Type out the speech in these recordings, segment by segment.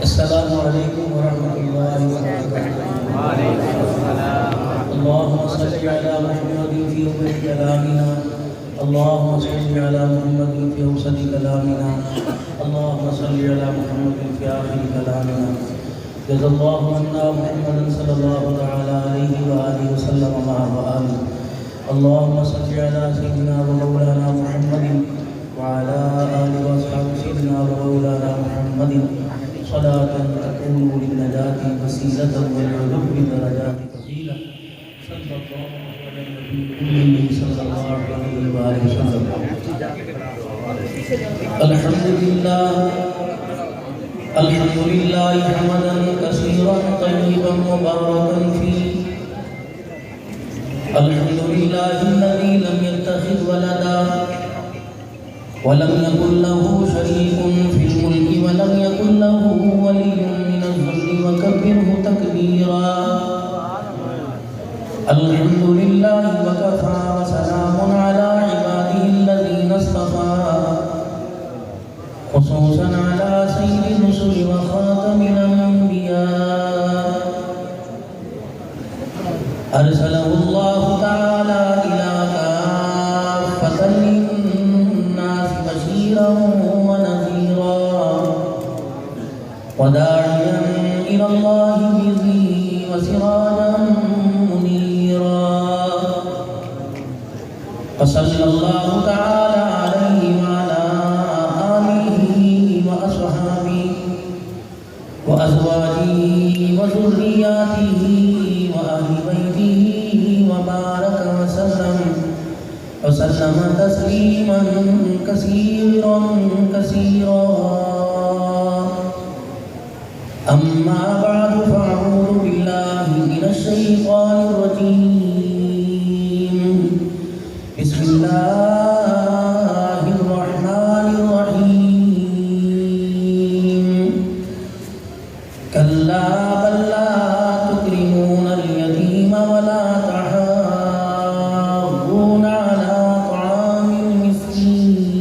السلام علیکم ورحمۃ اللہ وبرکاتہ۔ وعلیکم السلام اللهم صل على محمد في أول كلامنا، اللهم صل على محمد في أوسط كلامنا، اللهم صل على محمد في آخر كلامنا۔ جزا الله عنا محمدا صلى الله تعالى عليه وآله وسلم وآله۔ اللهم صل على سيدنا ومولانا محمد وعلى آله وأصحاب سيدنا ومولانا محمد صلاة تكون للنجاة وسيلة والعلو درجات فضيلة صلى الله على النبي صلى الله عليه وآله وسلم۔ الحمد لله حمدا كثيرا طيبا مباركا فيه۔ الحمد لله الذي لم يتخذ ولدا ولم يكن له شريك في الملك ولم يكن له ولي من الذل وكبره تكبيرا۔ الحمد لله وكفى وسلام على عباده الذين اصطفى، خصوصا على سيد الرسل وخاتم الأنبياء، أرسله الله تعالى إلى كافة للناس بشيرا ونذيرا وداعيا إلى الله بإذنه وسراجا منيرا، وصلى الله تعالى عليه وعلى آله وأصحابه وأزواجه وذرياته وأهل بيته وبارك وسلم تسليما كثيرا كثيرا۔ أما بعد فأعوذ بالله من الشيطان الرجيم، بسم الله الرحمن الرحيم۔ كلا بل لا تكرمون اليتيم ولا تحاضون على طعام المسكين،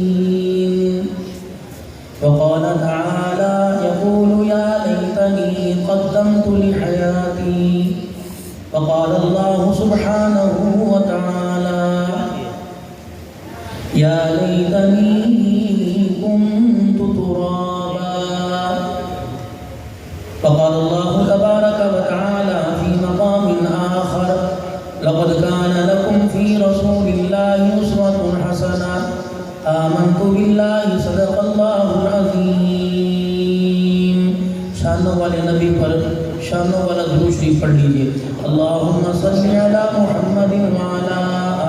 وقال تعالى يقول يا ليتني قدمت لحياتي، وقال الله سبحانه وتعالى يا ليتني كنت ترابا، وقال الله تبارك وتعالى في مقام آخر لقد كان لكم في رسول الله أسوة حسنة، آمنت بالله صدق الله العظيم۔ شانوں والے نبی پر شانوں والا درود شریف پڑھ لیجئے۔ اللهم صل على محمد وعلى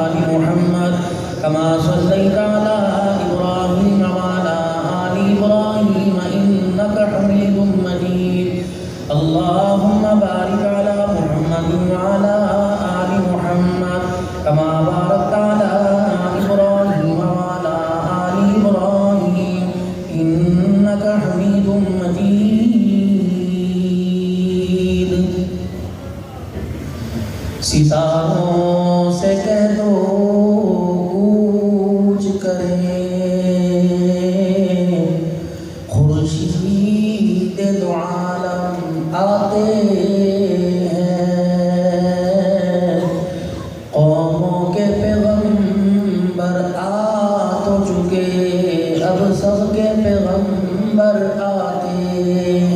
آل محمد كما صليت على إبراهيم وعلى آل إبراهيم إنك حميد مجيد۔ اللهم بارك على محمد وعلى آل محمد كما باركت على إبراهيم وعلى آل إبراهيم إنك حميد مجيد۔ ستاروں سے کہہ دو کوچ کریں، خورشید دو عالم آتے ہیں، قوموں کے پیغمبر آ تو چکے، اب سب کے پیغمبر آتے ہیں۔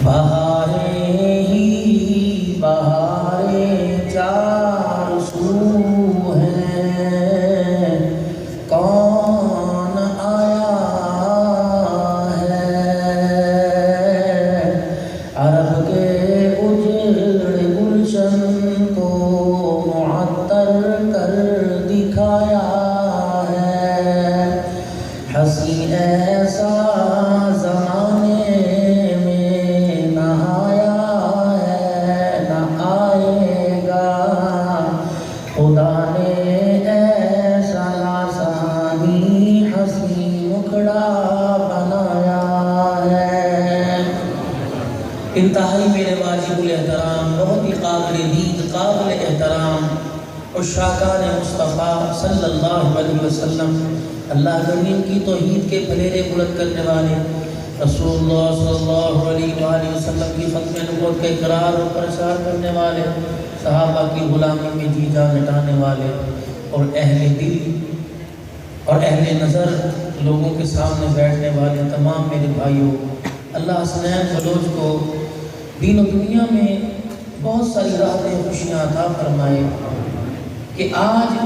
بہاریں ہی بہاریں چار سو ہیں، کون آیا ہے؟ عرب کے اجڑے گلشن کو معطر کر دکھایا ہے، ہنسی ایسا زمانے خدا نے ایسا لاسانی ہنسی مکھڑا بنایا ہے۔ انتہائی میرے واجب الاحترام، بہت ہی قابل دید قابل احترام اور عشاقان مصطفیٰ صلی اللہ علیہ وسلم، اللہ کریم کی توحید کے پھلیرے بلند کرنے والے، رسول اللہ صلی اللہ علیہ وآلہ وسلم کی ختم نبوت کا اقرار اور پرچار کرنے والے، صحابہ کی غلامی میں جی جان لٹانے والے، اور اہل دل اور اہل نظر لوگوں کے سامنے بیٹھنے والے تمام میرے بھائیوں، اللہ حسنین بلوچ کو دین و دنیا میں بہت ساری راحتیں خوشیاں عطا فرمائے کہ آج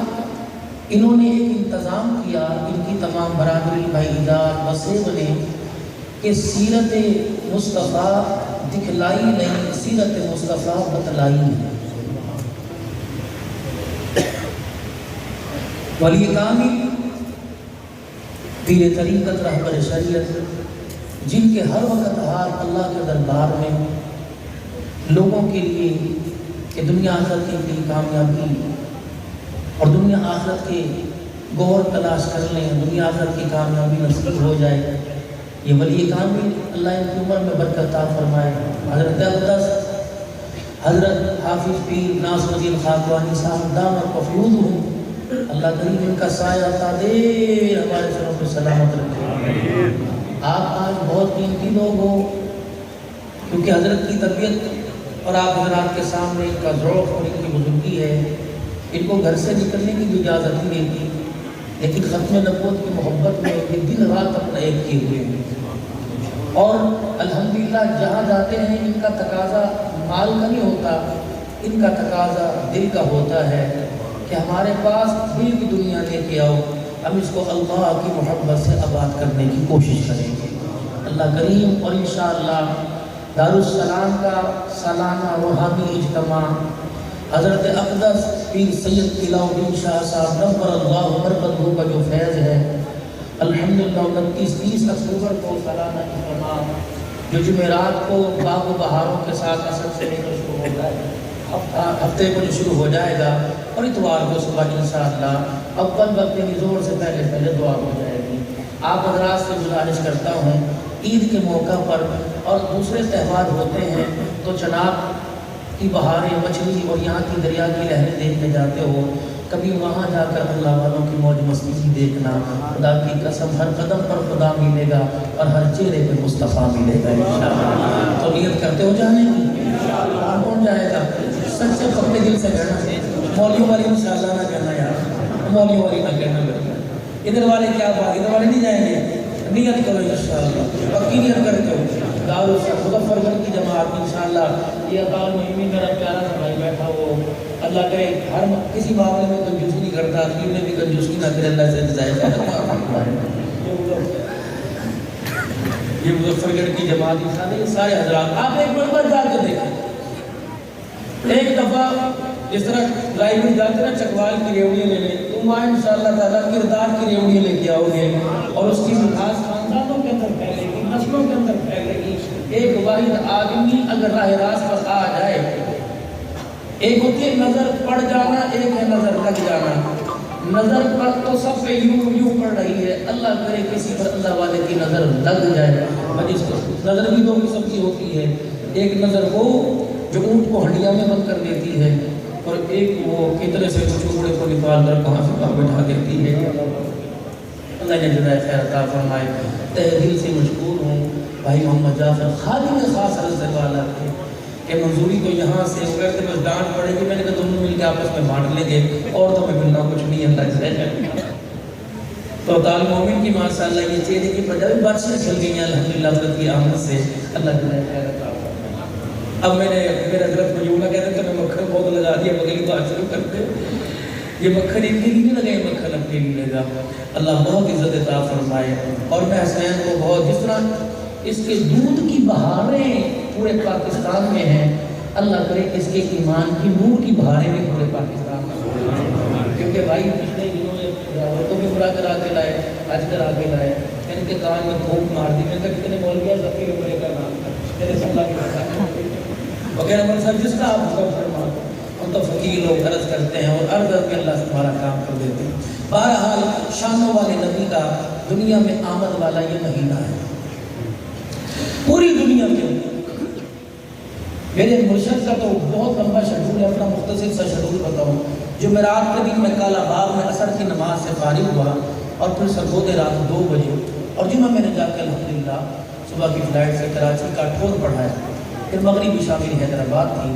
انہوں نے ایک انتظام کیا، ان کی تمام برادری بھائی جان وسیب نے، کہ سیرت مصطفیٰ دکھلائی نہیں، سیرت مصطفیٰ بتلائی ہے۔ ولی کامل پیر طریقت رہبر شریعت، جن کے ہر وقت حال اللہ کے دربار میں لوگوں کے لیے کہ دنیا آخرت کی کامیابی اور دنیا آخرت کے گور تلاش کر لیں، دنیا آخرت کی کامیابی نصیب ہو جائے، یہ ولی کامل اللہ ان کی عمر میں برکت عطا فرمائے۔ حضرت اقدس حضرت حافظ پیر ناصر الدین خاکوانی صاحب دامت وفیوضہم، اللہ کریم ان کا سایہ عطا دے، ہمارے سروں پہ سلامت رکھے۔ آپ آج بہت قیمتی لوگ ہو، کیونکہ حضرت کی طبیعت اور آپ حضرات کے سامنے ان کا ذوق اور ان کی بزرگی ہے، ان کو گھر سے نکلنے کی بھی اجازت نہیں دیتی، لیکن ختم نبوت کی محبت میں یہ دن رات اپنا ایک کیے ہوئے ہیں، اور الحمدللہ جہاں جاتے ہیں ان کا تقاضا مال کا نہیں ہوتا، ان کا تقاضا دل کا ہوتا ہے کہ ہمارے پاس دل کی دنیا لے کے آؤ، ہم اس کو اللہ کی محبت سے آباد کرنے کی کوشش کریں گے۔ اللہ کریم، اور انشاءاللہ دارالسلام کا سالانہ روحانی اجتماع حضرت اقدس پیر سید قلعہ الدین شاہ صاحب نور اللہ مربتہ کا جو فیض ہے، الحمدللہ 29-30 اکتوبر کو سالانہ اجتماع جو جمعرات کو باغ و بہاروں کے ساتھ اثر سے لے کر شروع ہوتا ہے، ہفتے کو جو شروع ہو جائے گا، اور اتوار کو صبح انشاءاللہ اول وقت نزول سے پہلے دعا ہو جائے گی۔ آپ حضرات سے گزارش کرتا ہوں، عید کے موقع پر اور دوسرے تہوار ہوتے ہیں تو جناب کی بہاریں، مچھلی اور یہاں کی دریا کی لہریں دیکھنے جاتے ہو، کبھی وہاں جا کر اللہ والوں کی موج مستی کی دیکھنا، خدا کی قسم ہر قدم پر خدا ملے گا اور ہر چہرے پہ مصطفیٰ ملے گا انشاءاللہ۔ تو نیت کرتے ہو جانے کی؟ کون جائے گا؟ سچے پکے دل سے کہنا، مولوی والی انشاءاللہ نہ کہنا یار، مولوی والی نہ کہنا، ادھر والے کیا بات، ادھر والے نہیں جائیں گے، نیت کرو انشاءاللہ، پکی نیت کرتے ہو۔ مظفر گڑھ کی جماعت انشاءاللہ، یہ اقال مہمی میرا پیارا سا بھائی بیٹھا ہو، اللہ کرے ہر کسی معاملے میں کنجوسی نہیں کرتا، اخیر میں بھی کنجوسی نہ کرے، اللہ سے جزائے خیر۔ یہ مظفر گڑھ کی جماعت انشاءاللہ، یہ سارے حضرات آپ ایک مرتبہ جا کے دیکھیں، ایک دفعہ جس طرح لائبریری جاتے نا چکوال کی ریوڑیاں لینے، تم وہاں انشاءاللہ تعالیٰ کردار کی ریوڑیاں لے کے آؤ گے، اور اس کی مٹھاس خاندانوں کے اندر پھیلے گی، نسلوں کے اندر پھیلے گی۔ ایک واحد آدمی اگر راہ راست پر آ جائے، ایک ہوتی ہے نظر پڑ جانا، ایک ہے نظر لگ جانا۔ نظر پڑ تو سب پہ یوں پڑ رہی ہے، اللہ کرے کسی پر اللہ والے کی نظر لگ جائے۔ جس کو نظر بھی دو قسم کی ہوتی ہے، ایک نظر وہ جو اونٹ کو ہڈیا میں بند کر دیتی ہے، اور ایک وہ کتنے سے چوڑے کو نکال کر کہاں سے کہاں بٹھا دیتی ہے۔ اللہ نے جزائے خیر عطا فرمائے۔ تہ دل سے مشکور ہوں بھائی محمد جعفر خادم خاص عرض والا کے کہ منظوری تو یہاں سے ہو گئے تھے، بس ڈانٹ پڑے گی، میں نے کہا دونوں مل کے آپس میں بانٹ لیں گے، اور تو میں ملنا کچھ نہیں، اللہ سے۔ تو تعالی مومن کی ماشاءاللہ یہ چہرے کی بجائے بارشیں چل گئی ہیں الحمدللہ حضرت کی آمد سے، اللہ جزائے خیر عطا فرمائے۔ اب میں نے میرے حضرت مجھولہ کہتے ہیں تو میں مکھن بہت لگا دیا، بغلی بات شروع کرتے، یہ مکھن ان کے لیے نہیں لگے، مکھن اپنے لیے لگا۔ اللہ بہت عزت عطا فرمائے۔ اور میں حسین کو بہت، جس طرح اس کے دودھ کی بہاریں پورے پاکستان میں ہیں، اللہ کرے اس کے ایمان کی نور کی بہاریں بھی پورے پاکستان میں، کیونکہ بھائی پچھلے دنوں میں ڈرائیور کو بھی برا کرا کے لائے، حج کرا کے لائے، ان کے کان میں پھونک مار دی، میں کہا کتنے مولوی ذخیر عمرے کا نام میرے صلی اللہ وغیرہ مول صاحب جس کا آپ حکم فرما، ہم تو فقیر لوگ عرض کرتے ہیں اور عرض کر کے اللہ سے ہمارا کام کر دیتے ہیں۔ بہرحال شانوں والے نبی کا دنیا میں آمد والا یہ مہینہ ہے، پوری دنیا کے میرے مرشد کا تو بہت لمبا شیڈول ہے، اپنا مختصر سا شیڈول بتاؤں۔ جمعرات کے دن میں کالا باغ میں عصر کی نماز سے فارغ ہوا اور پھر سرگودے رات 2 بجے اور جمعہ میں نے جا کے الحمدللہ صبح کی فلائٹ سے کراچی کا ٹھور پڑھایا، پھر مغربی شامل حیدرآباد تھی،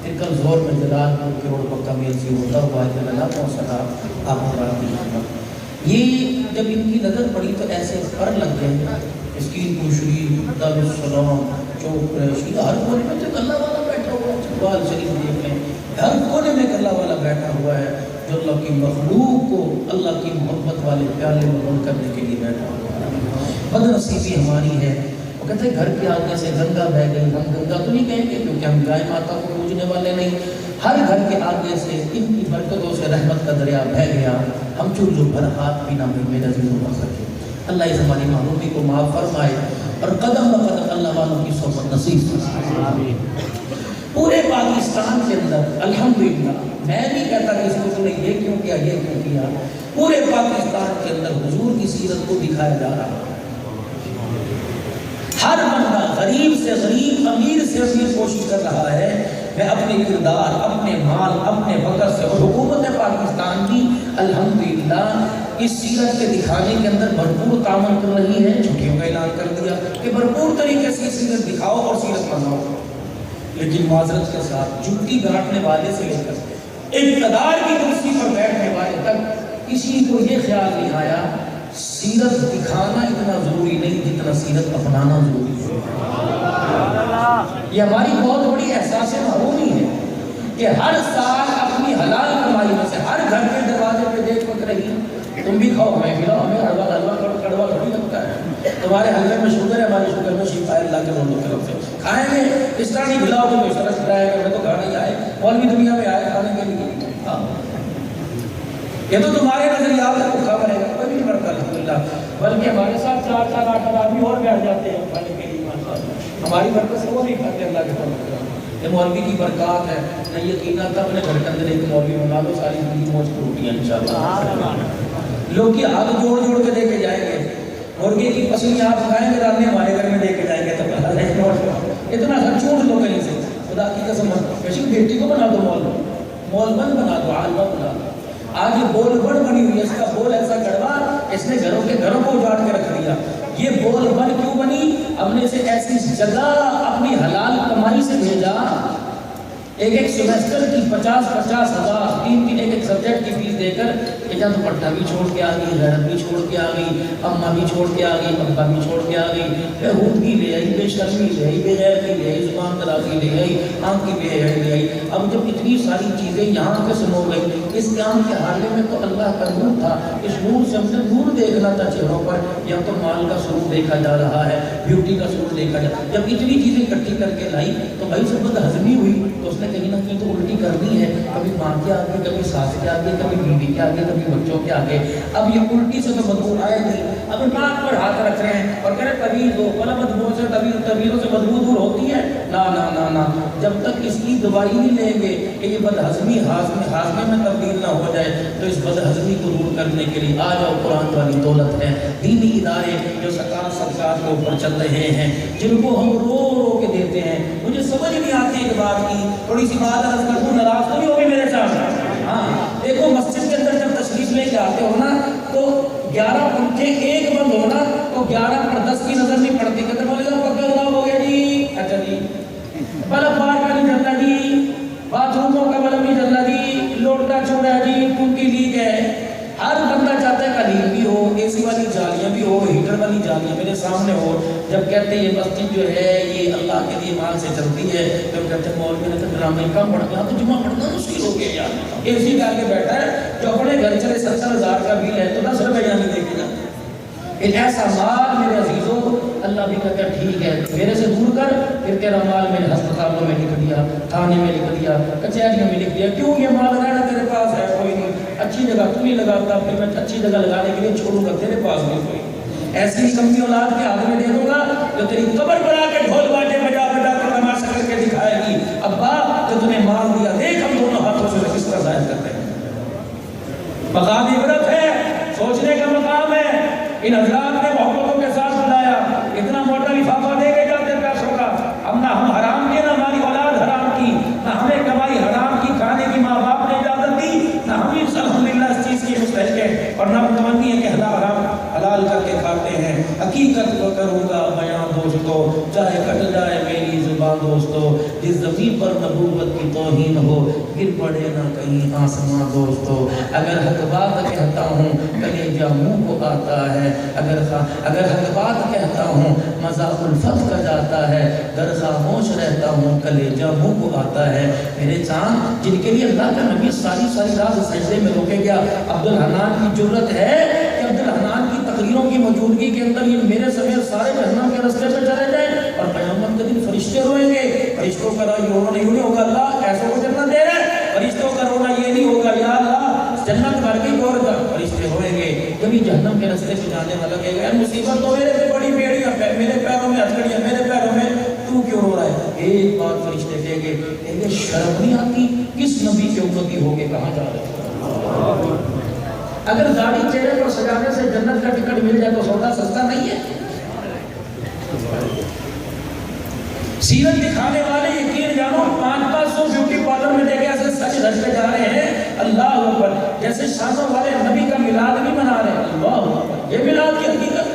پھر کل زور میں جلال پور کے روڈ پکا میل سے ہوتا ہوا کہ اللہ پہنچ سکا آپ حضرات کی خدمت۔ یہ جب ان کی نظر پڑی تو ایسے پر لگ گئے، اسکین پوشری دارالسلام چوک قریشی ہر کونے میں تو اللہ والا بیٹھا ہوا ہے، اقبال شریف دیکھ لیں ہر کونے میں اللہ والا بیٹھا ہوا ہے جو اللہ کی مخلوق کو اللہ کی محبت والے پیالے میں بند کرنے کے لیے بیٹھا ہوا ہے۔ بد نصیبی ہماری ہے، وہ کہتے ہیں گھر کے آگے سے گنگا بہہ گئی، ہم گنگا تو نہیں کہیں گے کیونکہ ہم گائے ماتا کو پوجنے والے نہیں، ہر گھر کے آگے سے ان کی برکتوں سے رحمت کا دریا بہہ گیا، ہم چلو بھر ہاتھ بھی نہ میرے عزیزوں کر سکے۔ اللہ اس ہماری معروفی کو معاف فرمائے اور قدم بقدم اللہ والوں کی صحبت نصیب فرمائے۔ پورے پاکستان کے اندر الحمدللہ، میں نہیں کہتا کہ اس کو تم نے یہ کیوں کیا یہ کیوں کیا، پورے پاکستان کے اندر حضور کی سیرت کو دکھایا جا رہا ہے۔ ہر بندہ غریب سے غریب، امیر سے امیر کوشش کر رہا ہے میں اپنے کردار، اپنے مال، اپنے وقت سے، اور حکومت پاکستان کی الحمدللہ اس سیرت کے دکھانے کے اندر بھرپور تعاون کر رہی ہے۔ چھٹیوں کا اعلان کر دیا کہ بھرپور طریقے سے سیرت دکھاؤ اور سیرت مناؤ، لیکن معذرت کے ساتھ جھٹی گانٹنے والے سے لے کر اقتدار کی کرسی پر بیٹھنے والے تک کسی کو یہ خیال نہیں آیا سیرت دکھانا اتنا ضروری نہیں جتنا سیرت اپنانا ضروری ہے۔ یہ ہماری بہت بڑی احساس محرومی ہے کہ ہر سال اپنی حلال کمائی میں سے ہر گھر کے دروازے پہ دیکھ پک رہی تم بھی کھاؤ میں کھلاؤ، ہمیں حلوہ کڑوا تھوڑی لگتا ہے، تمہارے حلوے میں شوگر ہے، ہماری شوگر میں شفا ہے، اللہ کے بندوں کی طرف سے کھائیں گے، اس طرح نہیں کھلاؤ تو اس طرح کھلائے گا، میں تو کھانا ہی آئے، مولوی دنیا میں آئے کھانے کے لیے، یہ تو تمہارے نظریات سے بھوکا بنے گا، کوئی نہیں مرتا الحمدللہ، بلکہ ہمارے ساتھ 4-8 آدمی اور بیٹھ جاتے ہیں کھانے کے لیے، ہماری برکت سے وہ نہیں کھاتے اللہ کے بندوں کی، یہ مولوی کی برکات ہے، نہ یقین آتا اپنے گھر کے اندر ایک مولوی بنا لو، ساری زندگی موج کی روٹیاں انشاءاللہ۔ لوگ کی ہاتھ جوڑ جوڑ کے دے کے جائیں گے، مرغے کی پسلی آپ کھائیں گے، رات میں ہمارے گھر میں دے کے جائیں گے، تو اتنا سا چونٹ لو کہیں سے، خدا کی قسم، بیشک بیٹی کو بنا دو مول بند بنا دو، عالمہ بنا دو۔ آج یہ بول بڑ بنی ہوئی ہے، اس کا بول ایسا گڑوا، اس نے گھروں کے گھروں کو اجاڑ کے رکھ دیا۔ یہ بول بڑ کیوں بنی؟ ہم نے اسے ایسی جگہ اپنی حلال کمائی سے بھیجا، ایک سیمسٹر کی 50-50 ہزار، 3 ایک سبجیکٹ کی فیس دے کر جب پٹھا بھی چھوڑ کے آ گئی، غیرت بھی چھوڑ کے آ گئی، اماں بھی چھوڑ کے آ گئی، ابا بھی چھوڑ کے آ گئی، بہود بھی لے آئی، بے شرمی لے آئی، بے غیرتی لے آئی، زبان درازی لے آئی، آنکھ کی بے حیائی لے آئی۔ اب جب اتنی ساری چیزیں یہاں قسم ہو گئی، اس قیام کے حالے میں تو اللہ کا نور تھا، اس نور سے ہم نے نور دیکھنا تھا چہروں پر، یا تو مال کا سرور دیکھا جا رہا ہے، بیوٹی کا سرور دیکھا جا رہا ہے۔ جب اتنی چیزیں اکٹھی کر کے لائی تو بھائی سے بد ہضمی ہوئی، تو اس نے کہیں نہ کہیں تو الٹی کرنی ہے، کبھی ماں کے آگے، کبھی ساس کے آگے، کبھی بیوی کے آگے، کبھی بچوں کے آگے۔ اب یہ الٹی سے تو بدبو آئے گی، اب ناک پر ہاتھ رکھ رہے ہیں اور کہہ رہے طویل دو، بلا بدبو سے طویلوں سے بدبو دور ہوتی ہے؟ نا نا نا نا، جب تک اس کی دوائی نہیں لیں گے کہ یہ بد ہضمی ہاضمے میں تبدیل نہ ہو جائے، تو اس بد ہضمی کو دور کرنے کے لیے آ جاؤ، قرآن والی دولت ہے، دینی ادارے جو سرکار صدقات کے اوپر چل رہے ہیں، جن کو ہم رو رو کے دیتے ہیں۔ مجھے سمجھ نہیں آتی ایک بات کی، تھوڑی سی بات عرض کر دوں، ناراض تو نہیں ہوگی میرے ساتھ؟ ہاں دیکھو، مسجد کے اندر جب تشریف لے کے آتے ہو نا تو 11 پنکھے ایک بند ہو نا تو 11 پر 10 کی نظر نہیں پڑتی، کہتے بولے گا پکا خراب ہو گیا جی، اچھا جی، بلب بار کا نہیں چلتا جی، باتھ روموں کا بلب نہیں چلتا جی، لوٹا چھوڑا جی، ٹوٹی لیک ہے۔ ہر بندہ چاہتا ہے قدیم بھی ہو، اے سی والی جالیاں بھی ہو، ہیٹر والی جالیاں میرے سامنے ہو۔ جب کہتے ہیں یہ مسجد جو ہے یہ اللہ کے لیے مال سے چلتی ہے، تو کہتے ہیں مولوی نے تو ڈرامے کم پڑھ گیا، تو جمعہ پڑھنا مشکل ہو گیا یار، اے سی کے آگے بیٹھا ہے، جو اپنے گھر چلے 70,000 کا بل ہے تو 10 روپے نہیں دے گا۔ ایک ایسا مال میرے عزیزوں، اللہ بھی کہتا ہے ٹھیک ہے میرے سے دور کر، پھر تیرا مال میرے ہسپتالوں میں لکھ دیا، تھانے میں لکھ دیا، کچہریوں میں لکھ دیا، کیوں یہ مال رہنا تیرے پاس ہے کوئی نہیں، اچھی جگہ تو نہیں لگاتا، پھر میں اچھی جگہ لگانے کے لیے چھوڑوں گا، تیرے پاس بھی کوئی ایسی کمی اولاد کے ہاتھ میں دے دوں گا جو تیری قبر پر آ کے ڈھول باجے بجا بجا کر تماشا کر کے دکھائے گی، ابا جو تمہیں مال دیا دیکھ ہم دونوں ہاتھوں سے کس طرح ظاہر کرتے ہیں۔ مقام عبرت ہے، سوچنے کا مقام ہے۔ ان حضرات نے محبتوں کے ساتھ بلایا، اتنا موٹا لفافہ دے کے جاتے پیسوں کا، ہم حرام کی، نہ ہماری اولاد حرام کی، نہ ہمیں کمائی حرام کی کھانے کی ماں باپ نے اجازت دی، نہ ورنہ متمنی ہے کہ حلال کر کے کھاتے ہیں. حقیقت کو کروں گا بیان دوستو، چاہے کٹ جائے میری زبان دوستو. جس زمین پر نبوت کی توہین ہو گر پڑے نہ کہیں آسمان دوستو. اگر حق بات کہتا ہوں کلیجہ منہ کو آتا ہے، اگر حق بات کہتا ہوں مزہ الفت کا جاتا ہے، گر خاموش رہتا ہوں کلیجہ منہ کو آتا ہے. میرے چاند جن کے لیے اللہ کا نبی ساری رات سجدے میں روکے گیا، عبدالحنان کی جرت ہے کہ عبدالحنان کی تقریروں کی موجودگی کے اندر یہ میرے سمیت سارے جہنم کے راستے پہ چلے جائیں اور قیامت کے دن فرشتے روئیں گے. فرشتوں کا رونا نہیں ہوگا اللہ ایسوں کو جنت دے رہے ہیں، فرشتوں کا رونا یہ نہیں ہوگا یا اللہ جنت بھر گئی اور فرشتے روئیں گے. کبھی جہنم کے راستے پہ جانے والا کہے گا مصیبت تو میرے پہ بڑی بیڑیاں، میرے پیروں میں ہتھکڑیاں، میرے پیروں میں تو کیوں رو رہا ہے؟ ایک بات فرشتے کہیں گے شرم نہیں آتی؟ کس نبی کے امتی ہو کے کہاں جا رہے ہیں؟ اگر داڑھی چہرے پر سجانے سے جنت کا ٹکٹ مل جائے تو سودا سستا نہیں ہے. سیرت دکھانے والے یقین جانو 500 بیوٹی پارلر میں دیکھے ایسے سچ دھج پہ جا رہے ہیں اللہ اکبر، جیسے شانوں والے نبی کا میلاد بھی منا رہے ہیں. اللہ اکبر، یہ میلاد کی حقیقت.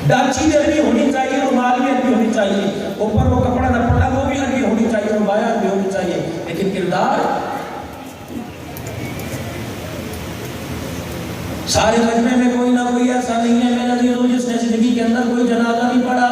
ڈاچی بھی عربی ہونی چاہیے، رومال بھی عربی ہونی چاہیے، اوپر وہ کپڑا نہ پڑا وہ بھی عربی ہونی چاہیے، اور بایا بھی ہونی چاہیے، لیکن کردار سارے مجمع میں کوئی نہ کوئی ایسا نہیں ہے میرے عزیزو جس نے زندگی کے اندر کوئی جنازہ نہیں پڑھا.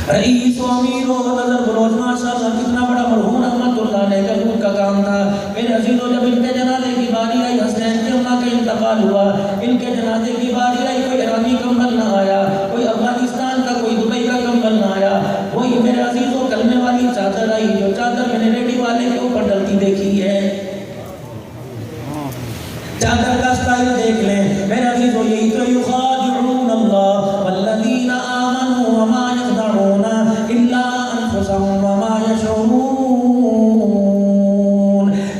رئیس و امیر و نظر بلوچ ماشاءاللہ کتنا بڑا مرحوم رحمت اللہ علیہ کا دودھ کا کام تھا. میرے عزیزو جب ان کے جنازے کی باری آئی، حسین کے اماں کا انتقال ہوا، ان کے جنازے کی باری آئی، کوئی ایرانی کمبل نہ آیا، کوئی افغانستان کا، کوئی دبئی کا کمبل نہ آیا. وہی میرے عزیزو کلمے والی چادر آئی، جو چادر میں نے ریڈی والے کے اوپر ڈلتی دیکھی ہے. چادر کا سٹائل دیکھ لیں میرے عزیزو، یہی تو یخادعون اللہ والذین آمنوا وما یخدعون الا انفسهم وما یشعرون.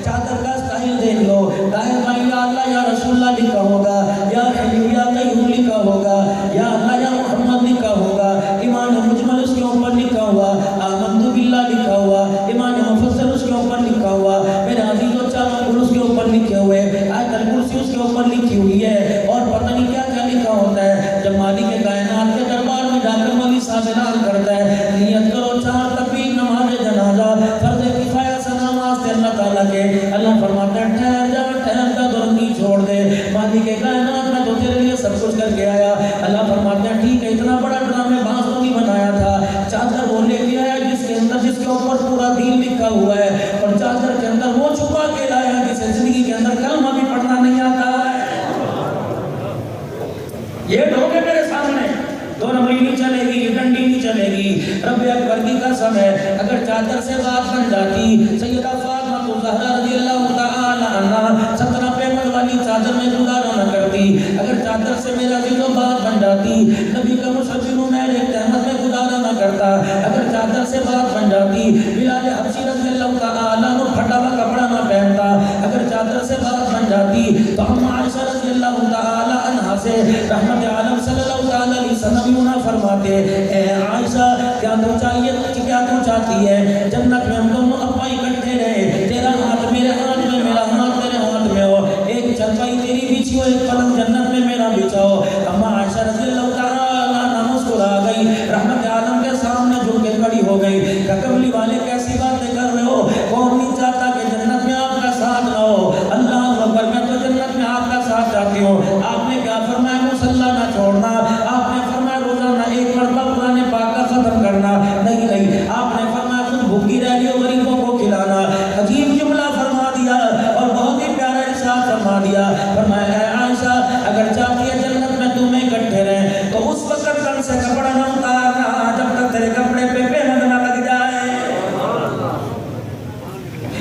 چادر کا سٹائل دیکھ لو، دائیں بائیں یا اللہ یا رسول اللہ لکھا ہوگا، یا حلیو یا قیوم لکھا ہوگا، یا اللہ یا محمد لکھا ہوگا، ایمان مجمل اس کے اوپر لکھا ہوا، آمنت باللہ لکھا ہوا، ایمان مفصل اس کے اوپر لکھا ہوا. میرے عزیزو چاروں گل اس کے اوپر لکھے ہوئے، آیت الکرسی اس کے اوپر لکھی ہوئی ہے، اور پتہ نہیں کیا کیا لکھا ہوتا ہے. جب مالک کائنات کے دربار میں جا کر مولی صاحب اعلان کرتا ہے نیت کرو 4 تکبیر نماز جنازہ فرض کفایہ سے نماز اللہ تعالیٰ کے. اللہ فرماتا ہے ٹھہر جا دورنی چھوڑ دے، مالک کائنات میں تو تیرے لیے سب کچھ کر کے آیا. اللہ فرماتا ہے ٹھیک ہے، اتنا بڑا ڈرامے باز تو نہیں بنایا تھا. چادر وہ لے کے آیا جس کے اوپر پورا دین لکھا ہوا ہے، اور چادر کے اندر وہ چھپا کے لایا جسے زندگی کے اندر کلمہ بھی پڑھنا نہیں آتا ہے. یہ ڈھوکے میرے سامنے، 2 نمبری نہیں چلے گی، یہ ڈنڈی نہیں چلے گی. رب اکبر کی قسم ہے اگر چادر سے بات بن جاتی، سیدہ فاطمہ الزہرا رضی اللہ تعالی عنہا 17 پیمن والی چادر میں گزارا نہ کرتی. اگر چادر سے میرا عزیزو بات بن جاتی، نبی کا مشفر عمیر احمد میں گزارا نہ کرتا. اگر چادر سے بات بن جاتی، بلال حبشی رضی اللہ تعالی عنہ پھٹا ہوا کپڑا نہ پہنتا. اگر چادر سے بات بن جاتی تو ہم عائشہ رضی اللہ تعالی عنہا سے رحمت عالم صلی اللہ تعالی علیہ وسلم یوں نہ فرماتے، اے عائشہ کیا تو چاہیے، کیا تو چاہتی ہے جنت میں ہم دونوں ابا اکٹھے رہے، تیرا ہاتھ میرے ہاتھ میں، میرا ہاتھ تیرے ہاتھ میں ہو، ایک چرپائی تیری بچھی ہو، ایک پلنگ جنت میں میرا بچھا ہو. اما عائشہ رضی اللہ تعالی عنہا مسکرا گئی، رحمت عالم کے سامنے جھک کے کھڑی ہو گئی کہ کملی والے کیسی باتیں کر رہے ہو، کون نہیں چاہتا کہ جنت میں آپ کا ساتھ نہ ہو. اللہ اکبر، میں تو جنت میں آپ کا ساتھ چاہتی ہوں. آپ نے کیا فرمایا؟ مصلی نہ چھوڑنا. آپ نے فرمایا روزانہ 1 مرتبہ قرآن پاک کا ختم کرنا. نہیں، آپ نے فرمایا خود بھوکی رہ رہی ہو غریبوں کو کھلانا. عجیب جملہ فرما دیا اور بہت ہی پیارا ارشاد فرما دیا. فرمایا اے عائشہ اگر چاہتی ہے جنت میں تمہیں اکٹھے رہیں تو اس وقت تن سے کپڑا نہ اتارنا جب تک تیرے کپڑے پہ پیمند نہ لگ جائے.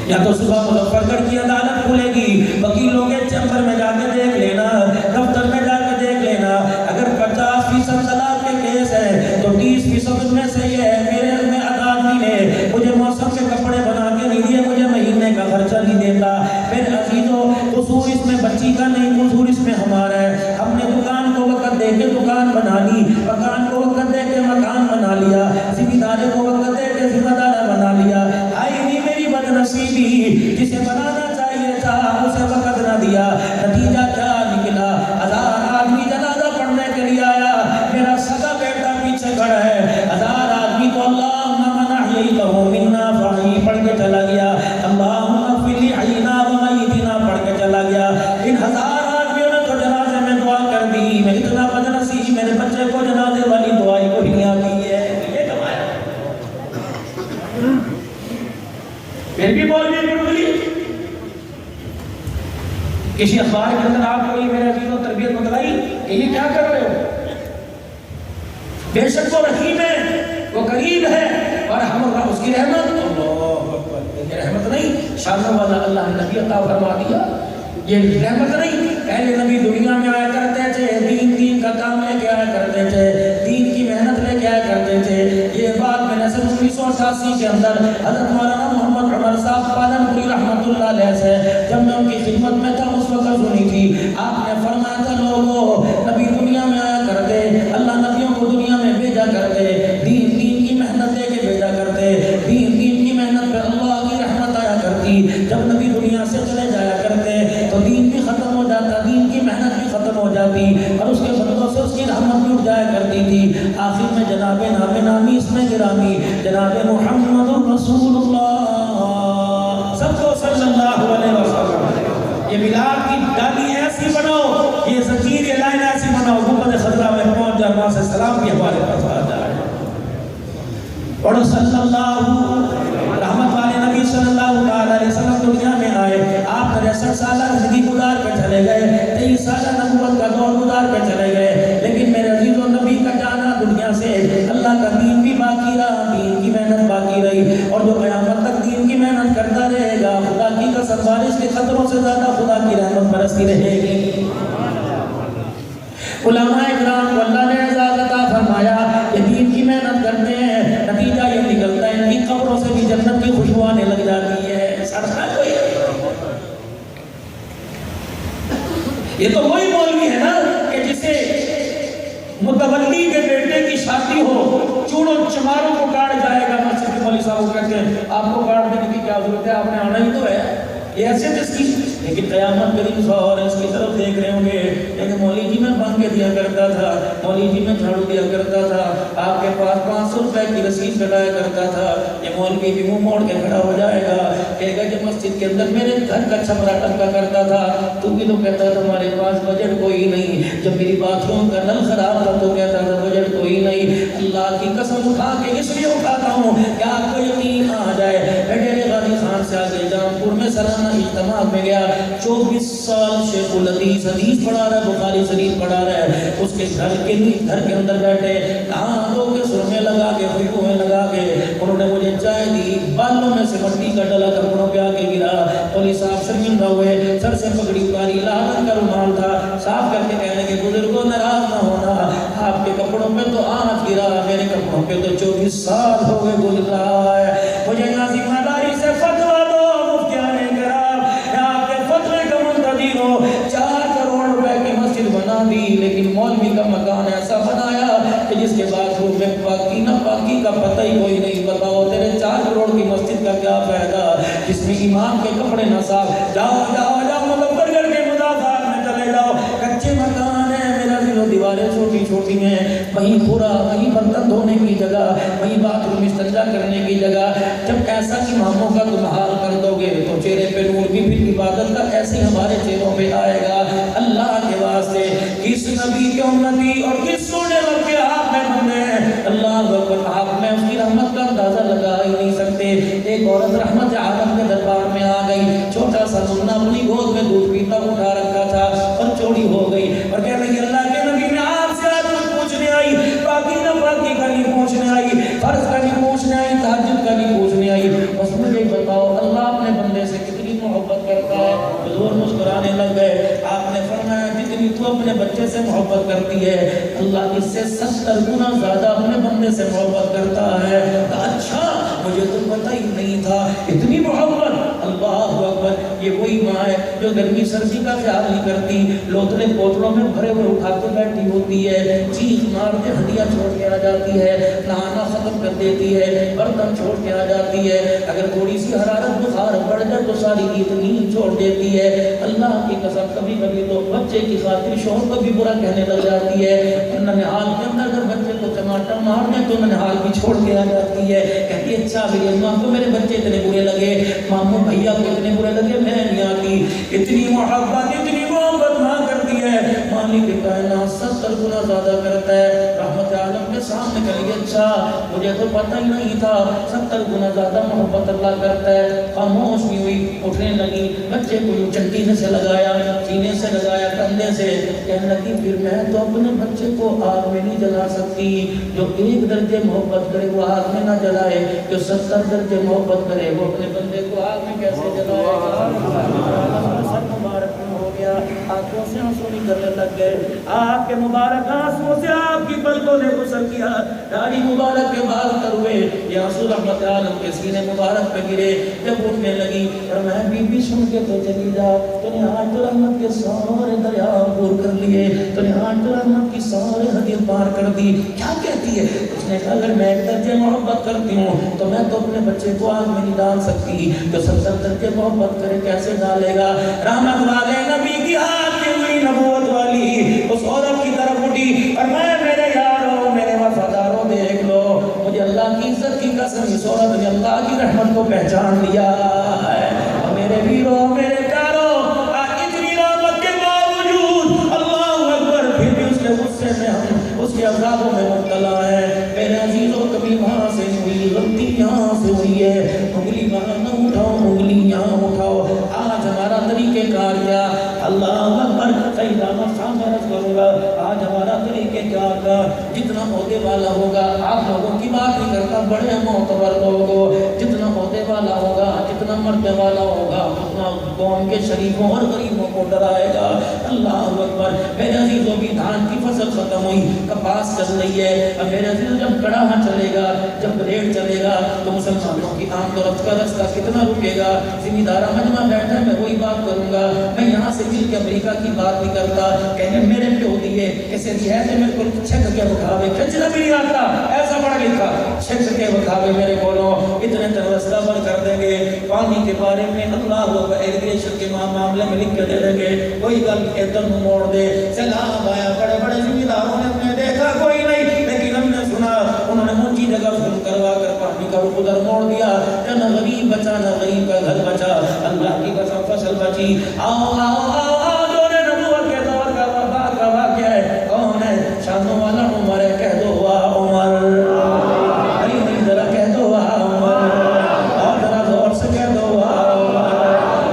یا تو صبح مظفر گڑھ کی عدالت کھلے گی، وکیلوں کے چیمبر میں جا کے دیکھ لینا، دفتر میں جا کے دیکھ لینا. اگر 50% طلاق کے کیس ہے تو 30% میں سے یہ ہے میرے میں عدالت نے مجھے موسم کے کپڑے بنا کے نہیں دیے، مجھے مہینے کا خرچہ نہیں دیتا. میرے عزیزو قصور اس میں بچی کا نہیں، قصور اس میں ہمارا ہے. ہم نے دکان کو وقت دے کے دکان بنا لی، مکان کو وقت دے کے مکان بنا لیا، ذمہ داری کو وقت دے کے ذمہ دار بنا لیا. آئی نہیں میری بدنصیبی، جسے بنانا چاہیے کسی اخبار کے اندر آپ کو یہ میرے عزیزوں تربیت بتلائی کہ یہ کیا کر رہے ہو؟ بے شک وہ رحیم ہے، وہ قریب ہے، اور ہم اس کی رحمت، اللہ اکبر، یہ رحمت نہیں شانوں والا اللہ نے نبی عطا فرما دیا، یہ رحمت نہیں۔ پہلے نبی دنیا میں آیا کرتے تھے، دین کا کام لے کے آیا کرتے تھے، دین کی محنت لے کے آیا کرتے تھے۔ یہ بات میں نے سن 1988 کے اندر حضرت مولانا محمد عمر صاحب پالن پوری رحمۃ اللہ علیہ سے جب میں ان کی خدمت میں تھا اس وقت سنی تھی۔ آپ نے فرمایا تھا لوگوں، نبی دنیا میں آیا کرتے، اللہ نبیوں کو دنیا میں بھیجا کرتے، دین کی محنت لے کے بھیجا کرتے، دین کی محنت پہ اللہ کی رحمت آیا کرتی۔ جب نبی دنیا سے چلے جایا کرتے تو دین بھی ختم ہو جاتا، دین کی محنت بھی ختم ہو جاتی، اور اس کے بندوں سے اس کی رحمت بھی اٹھ جایا کرتی تھی۔ آخر میں جناب نامی اس میں گرامی جناب محمد رسول اللہ صلی اللہ علیہ وسلم، یہ میلاد کی ڈالی ایسی بناؤ، یہ زنجیر یہ لائن ایسی بناؤ، گنبد خضرا میں پہنچ جائے، وہاں سے سلام بھی ہمارے پاس آ جائے۔ اور صلی اللہ رحمت والے نبی صلی اللہ علیہ وسلم دنیا میں آئے، آپ 63 سالہ زندگی گزار کے چلے گئے، 23 سالہ نبوت کا دور گزار کے چلے گئے، لیکن میرے عزیز و نبی کا جانا دنیا سے، اللہ کا دین بھی باقی رہا، دین کی محنت باقی رہی، اور جو قیامت تک دین کی محنت کرتا رہے گا، خدا کی قسم بارش کے قطروں سے زیادہ خدا کی رحمت برستی رہے گی۔ علماء اکرام کو اللہ نے اعزاز عطا فرمایا، یہ دین کی محنت کرتے ہیں، نتیجہ یہ نکلتا ہے ان کی قبروں سے بھی جنت کی خوشبو آنے لگ جاتی ہے۔ سڑتا کوئی یہ تو وہی مولوی ہے نا کہ جسے متولی کے بیٹے کی شادی ہو، چوڑوں چماروں کو کاٹ جائے گا، مسجد کے مولوی صاحب کو کہتے ہیں آپ کو کاٹ دینے کی کیا ضرورت ہے، آپ نے آنا ہی تو ہے، یہ ایسے جس کی، لیکن قیامت کریم سوار اس کی طرف دیکھ رہے ہوں گے، لیکن مولوی جی میں بن کے دیا کرتا تھا، مولوی جی میں جھاڑو دیا کرتا تھا، آپ کے پاس 500 روپے کی رسید کٹایا کرتا تھا، یہ مولوی بھی منہ موڑ کے کھڑا ہو جائے گا، کہے گا کہ مسجد کے اندر میرے گھر کا چھپرا ٹپکا کرتا تھا، تو بھی تو کہتا تھا ہمارے پاس بجٹ کوئی نہیں، جب میری باتھ روم کا نل خراب تھا تو کہتا تھا بجٹ کوئی نہیں۔ اللہ کی قسم اٹھا کے اس لیے اٹھاتا ہوں کہ آپ کو یقین آ جائے، میں ڈیرے غازی خان سے آگے جامپور میں سالانہ اجتماع میں گیا، 24 سال شیخ الحدیث حدیث پڑھا رہا ہے، بخاری شریف پڑھا رہا ہے، اس کے گھر کے اندر بیٹھے ہاتھوں کے سرمے لگا کے خوشبوئیں لگا کے انہوں نے مجھے چائے دی، بالوں میں سے مٹی کا ڈلا کپڑوں پہ آ کے گرا، مولوی صاحب شرمندہ ہوئے، سر سے پگڑی اتاری، لعنت کا رومال تھا، صاف کر کے کہنے کے بزرگوں ناراض نہ ہونا، آپ کے کپڑوں پہ تو آج گرا، میرے کپڑوں پہ تو 24 سال ہو گئے گزر رہا ہے، مجھے یہاں ذمہ داری سے فتویٰ دو مفتیان کرام، آپ کے فتوے کا منتظر ہو، 4 کروڑ روپے کی مسجد بنا دی، لیکن مولوی کا مکان ایسا بنایا کہ جس کے بعد روم میں پاکی نہ پاکی کا پتہ ہی کوئی نہیں، بتاؤ تیرے 4 کروڑ کی مسجد کا کیا فائدہ جس میں امام کے کپڑے نہ صاف، جاؤ جاؤ جاؤ مظفر گڑھ کے مدافعات میں چلے جاؤ، کچے مکان ہے، میرا دل دیواریں چھوٹی چھوٹی ہیں، وہیں پورا وہیں برتن دھونے کی جگہ، وہیں باتھ روم استنجا کرنے کی جگہ، جب ایسا اماموں کا تم حال کر دو گے تو چہرے پہ نور بھی پھر عبادت کا ایسے ہمارے چہروں پہ آئے گا۔ اللہ کے واسطے کس نبی کے امتی اور کس سونے رب کے ہاتھ میں بندے ہیں، اللہ اکبر، آپ میں اس کی رحمت کا اندازہ لگا ہی نہیں سکتے۔ ایک عورت رحمت عالم کے دربار میں آ گئی، چھوٹا سا منا اپنی گود میں دودھ پیتا اٹھا رکھا تھا اور چوری ہو گئی، اور کہہ رہی اللہ کے نبی میں آپ سے آج کچھ پوچھنے آئی، پاکی نہ پاکی کا نہیں پوچھنے آئی، فرض کا نہیں پوچھنے آئی، تہجد کا نہیں پوچھنے آئی، بس مجھے بتاؤ اللہ اپنے بندے سے کتنی محبت کرتا ہے۔ حضور مسکرانے لگ گئے، آپ نے فرمایا جتنی تو اپنے بچے سے محبت کرتی ہے اللہ اس سے 70 گنا زیادہ اپنے بندے سے محبت کرتا ہے۔ اچھا مجھے تو پتہ ہی نہیں تھا اتنی محبت، اللہ اکبر، یہ وہی ماں ہے جو گرمی سردی کا خیال نہیں کرتی، لوتڑے پوتڑوں میں بھرے ہوئے اٹھا کے بیٹھی ہوتی ہے، چیخ مار کے ہڈیاں چھوڑ کے آ جاتی ہے، نہانا ختم کر دیتی ہے، برتن چھوڑ کے آ جاتی ہے، اگر تھوڑی سی حرارت بخار بڑھ جائے تو ساری نیند چھوڑ دیتی ہے۔ اللہ کی قسم کبھی کبھی تو بچے کی خاطر شوہر کو بھی برا کہنے لگ جاتی ہے، ننہال کے اندر اگر بچے کو ٹماٹر مار دیں تو ننہال بھی چھوڑ کے آ جاتی ہے، کہتی ہے اچھا میری اماں کو میرے بچے اتنے برے لگے، ماموں بھیا کو اتنے برے لگے، میں نہیں آتی۔ اتنی محبت ماں کرتی ہے مالک کائنات 70 گنا زیادہ کرتا ہے رحمت عالم کے سامنے کہے اچھا مجھے تو پتہ ہی نہیں تھا 70 گنا زیادہ محبت اللہ کرتا ہے خاموش بھی ہوئی اٹھنے لگی بچے کو چٹی سے لگایا سینے سے لگایا کندھے سے کہنے لگی پھر میں تو اپنے بچے کو آگ میں نہیں جلا سکتی جو 1 درجے محبت کرے وہ آگ میں نہ جلائے جو 70 درجے محبت کرے وہ اپنے بندے کو آگ میں کیسے جلائے گا سر مبارک ہو گیا آنکھوں سے آنسو نکلنے لگ گئے آپ کے مبارک آنسوں سے آپ کی پلکوں نے غسل کیا داڑھی مبارک کے بال تر ہوئے یہ آنسو رحمت عالم کے سینے مبارک پہ گرے جب اٹھنے لگی اور میں بی بی سن کے تو چلی جا تو نے آج تو رحمت کے سارے دریا عبور کر لیے تو نے آج تو رحمت کی سارے حدیں پار کر دی کیا کہتی ہے اس نے کہا اگر میں 1 درجے محبت کرتی ہوں تو میں تو اپنے بچے کو آگ میں نہیں ڈال سکتی جو 70 درجے محبت کرے کیسے ڈالے گا رحمت والے نبی کی ہاتھ کی ہوئی نبوت والی اس عورت کی طرف اٹھی اور میں میرے یاروں میرے وفاداروں دیکھ لو مجھے اللہ کی عزت کی قسم اس عورت نے اللہ کی رحمت کو پہچان لیا ہے میرے ویروں میرے پیاروں اتنی رحمت کے باوجود اللہ اکبر پھر بھی اس کے غصے میں ہم اس کے عذابوں میں مبتلا ہیں میرے عزیزوں کبھی وہاں سے ہوئی غلطی یہاں سے ہوئی ہے انگلی وہاں نہ اٹھاؤ انگلی یہاں اٹھاؤ آج ہمارا طریقہ کار کیا اللہ اکبر صحیح دامت سامنے رکھ کروں گا آج ہمارا طریقہ کار کا جتنا عہدے والا ہوگا آپ لوگوں کی بات نہیں کرتا بڑے معتبر لوگوں جتنا عہدے والا ہوگا جتنا مرد والا ہوگا اتنا قوم کے شریفوں اور غریبوں کو ڈرائے گا اللہ اکبر میرے عزیزوں بھی دھان کی فصل ختم ہوئی کپاس چل رہی ہے اب میرے عزیزوں جب کڑاہا چلے گا جب ریٹ چلے گا تو مسلمانوں کی آمد و رفت کا رستہ کتنا رکے گا ذمہ دارہ مجمع بیٹھا میں وہی بات کروں گا میں یہاں سے مل کے امریکہ کی بات نہیں کرتا کہنے میرے پیو دیے کیسے دی ہے تو میرے کو چھک کے بکھاوے کچنا بھی نہیں آتا ایسا پڑھا لکھا چھک کے بکھاوے میرے کولوں اتنے تک رستہ بند کر دیں گے پانی کے بارے میں اللہ وہ ایگریشن کے معاملے میں لکھ کے دے دیں گے کوئی گل ادھر موڑ دے سلام آیا بڑے بڑے ذمہ داروں نے اپنے دیکھا کوئی نہیں لیکن ہم نے سنا انہوں نے اونچی جگہ فون کروا کر پانی کا رخ ادھر موڑ دیا نہ غریب بچا نہ غریب کا گھر بچا اللہ کی قسم فصل بچی آؤ آؤ آؤ آؤ دور نبوت کے دور کا وفا کا واقعہ ہے کون ہے شانوں والا عمر ہے کہہ دو واہ عمر نہیں ذرا کہہ دو واہ عمر اور ذرا زور سے کہہ دو واہ عمر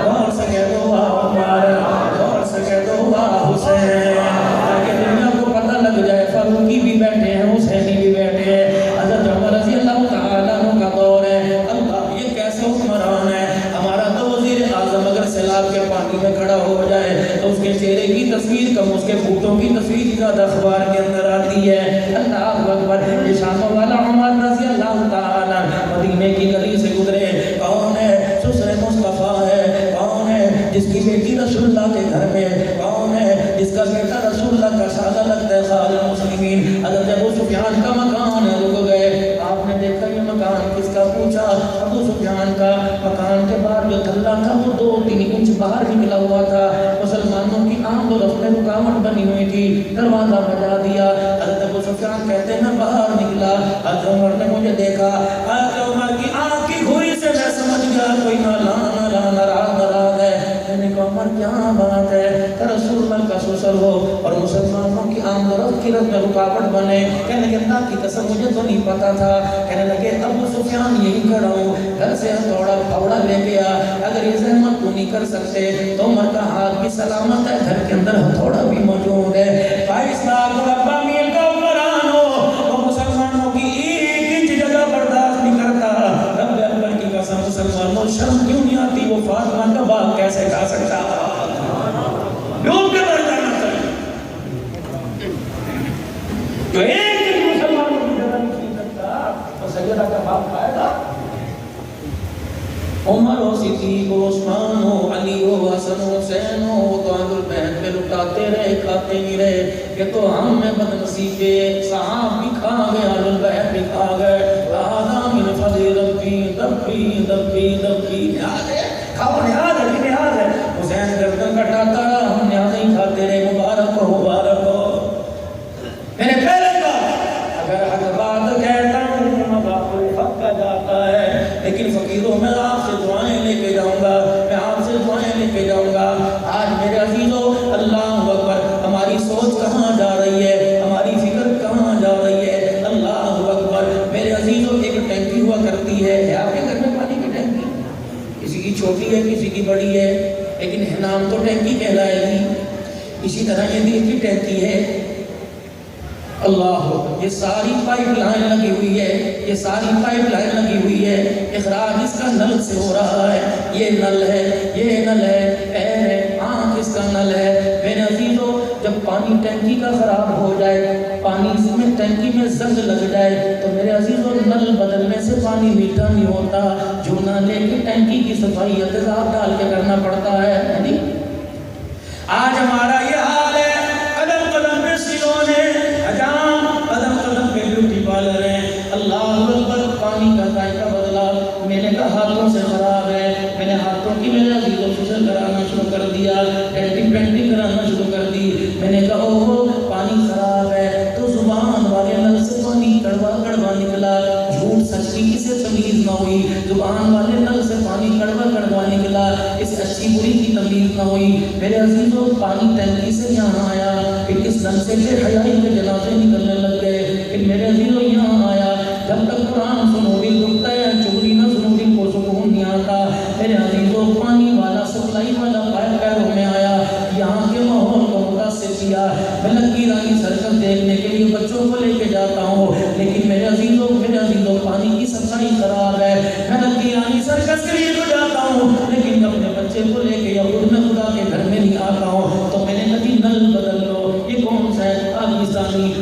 زور سے کہہ دو واہ عمر زور سے کہہ دو واہ حسین تاکہ دنیا کو پتہ لگ جائے فاروقی بھی بیٹھے ہیں حسینی بھی بیٹھے ہیں حضرت عمر رضی اللہ تعالیٰ عنہ کا دور ہے اللہ یہ کیسے حکمران ہے ہمارا تو وزیر اعظم اگر سیلاب کے پانی میں کھڑا ہو جائے تو اس کے چہرے کی تصویر کم اس کے پھوٹوں کی تصویر زیادہ اخبار کے اندر آتی ہے اللہ اکبر یہ شام والا عمر رضی اللہ تعالیٰ مدینے کی گلی سے گزرے کون ہے سسر مصطفیٰ ہے کون ہے جس کی بیٹی رسول اللہ کے گھر میں کون ہے جس کا بیٹا رسول اللہ کا سادہ لگتا ہے خال المسلمین حضرت ابو سفیان کا مکان ہے رک گئے آپ نے دیکھا یہ مکان کس کا پوچھا ابو سفیان کا مکان کے باہر جو تھلا تھا وہ 2-3 انچ باہر نکلا ہوا تھا مسلمانوں کی آمد و رفت میں رکاوٹ بنی ہوئی تھی دروازہ بجا دیا حضرت ابو سفیان کہتے ہیں باہر نکلا حضرت عمر نے مجھے دیکھا حضرت عمر کی آنکھ کی گھوری سے میں سمجھ گیا کوئی ناراض ہے میں نے کہا عمر کیا بات ہے کہ رسول اللہ کا سسر ہو اور مسلمانوں کی آمد و رفت کی رفت میں رکاوٹ بنے کہنے لگے اللہ کی قسم مجھے تو نہیں پتا تھا کہنے لگے ابو سفیان یہی کھڑا ہوں گھر سے ہتھوڑا پھاوڑا لے گیا اگر یہ زحمت تو نہیں کر سکتے تو عمر کا ہاتھ بھی سلامت ہے گھر کے اندر ہتھوڑا بھی موجود ہے 22 لاکھ مربع میل کا عمران ہو وہ مسلمانوں کی 1 انچ جگہ برداشت نہیں کرتا رب اکبر کی قسم مسلمانوں شرم کیوں نہیں آتی وہ فاطمہ کا باغ کیسے کھا سکتا ڈوب کے مر جانا چاہیے تو ایک مسلمانوں کی جگہ نہیں سکتا وہ سیدہ کا باغ کھائے گا عمر و صدیق و عثمان و علی و حسن و حسین و تو اہل بیت میں لٹاتے رہے کھاتے نہیں رہے کہ تو ہم میں بدنصیبے صحاب بھی کھا گئے اہل بیت بھی کھا گئے آدم من فضل ربی دبی دبی دبی یاد ہے کھاؤ نیاز ہے نیاز ہے حسین گردن کٹاتا رہا ہم نیاز نہیں کھاتے رہے مبارک ہو میرے پہلے کا اگر حق بات کہتا ہوں مذاق الحق کا جاتا ہے لیکن فقیروں میں آپ سے دعائیں لے کے جاؤں گا میں آپ سے دعائیں لے کے جاؤں گا آج میرے عزیزوں اللہ اکبر کہلائے گی. اسی طرح یہ دل کی ٹینکی ہے. اللہ، یہ ساری پائپ لائن لگی ہوئی ہے، یہ ساری پائپ لائن لگی ہوئی ہے. اخراج اس کا نل سے ہو رہا ہے. یہ نل ہے، یہ نل ہے، پیر ہے، آنکھ اس کا نل ہے. میرے عزیزو، جب پانی ٹینکی کا خراب ہو جائے، پانی میں ٹینکی میں زنگ لگ جائے، تو میرے عزیزو نل بدلنے سے پانی میٹھا نہیں ہوتا. جو نہ لے کے ٹینکی کی صفائی احتساب ڈال کے کرنا پڑتا ہے. آج ہمارا یہ حال ہے. قدم قدم پہ سیلون ہے، حجام، قدم قدم پہ بیوٹی پارلر ہیں. اللہ اکبر. پانی کا ذائقہ بدلا. میں نے کہا ہاتھوں سے خراب ہے. میں نے ہاتھوں کی میرے عزیزوں فشل کرانا شروع کر دیا، ٹینٹی پینٹی کرانا شروع کر دی. میں نے کہا اوہ پانی خراب ہے. تو زبان والے نل سے پانی کڑوا کڑوا نکلا. جھوٹ سچ کی کسے تمیز نہ ہوئی. زبان والے نل سے پانی کڑوا کڑوا نکلا. اس اچھی بری کی تمیز نہ ہوئی. میرے عزیزوں پانی ٹینکی سے یہاں آیا، پھر اس نل سے بے حیائی کے جنازے نکلنے لگ گئے. پھر میرے عزیزوں یہاں آیا. جب تک قرآن سنو دل دکھتا ہے، چوری نہ سنو دل کو سکون نہیں آتا. میرے عزیزوں پانی والا سپلائی والا پائپ پیروں میں آیا. یہاں کے ماحول کو متاثر کیا. میں لکی رانی سرکس دیکھنے کے لیے بچوں کو لے کے جاتا ہوں، لیکن میرے عزیزوں پانی کی صفائی خراب ہے. میں لکی رانی سرکس کے لیے تو جاتا ہوں، لیکن اپنے بچے کو لے کے یا خود میں خدا کے گھر میں نہیں آتا ہوں. تو میں نے کہا نل بدل لو. یہ کون سا ہے؟ پاکستانی.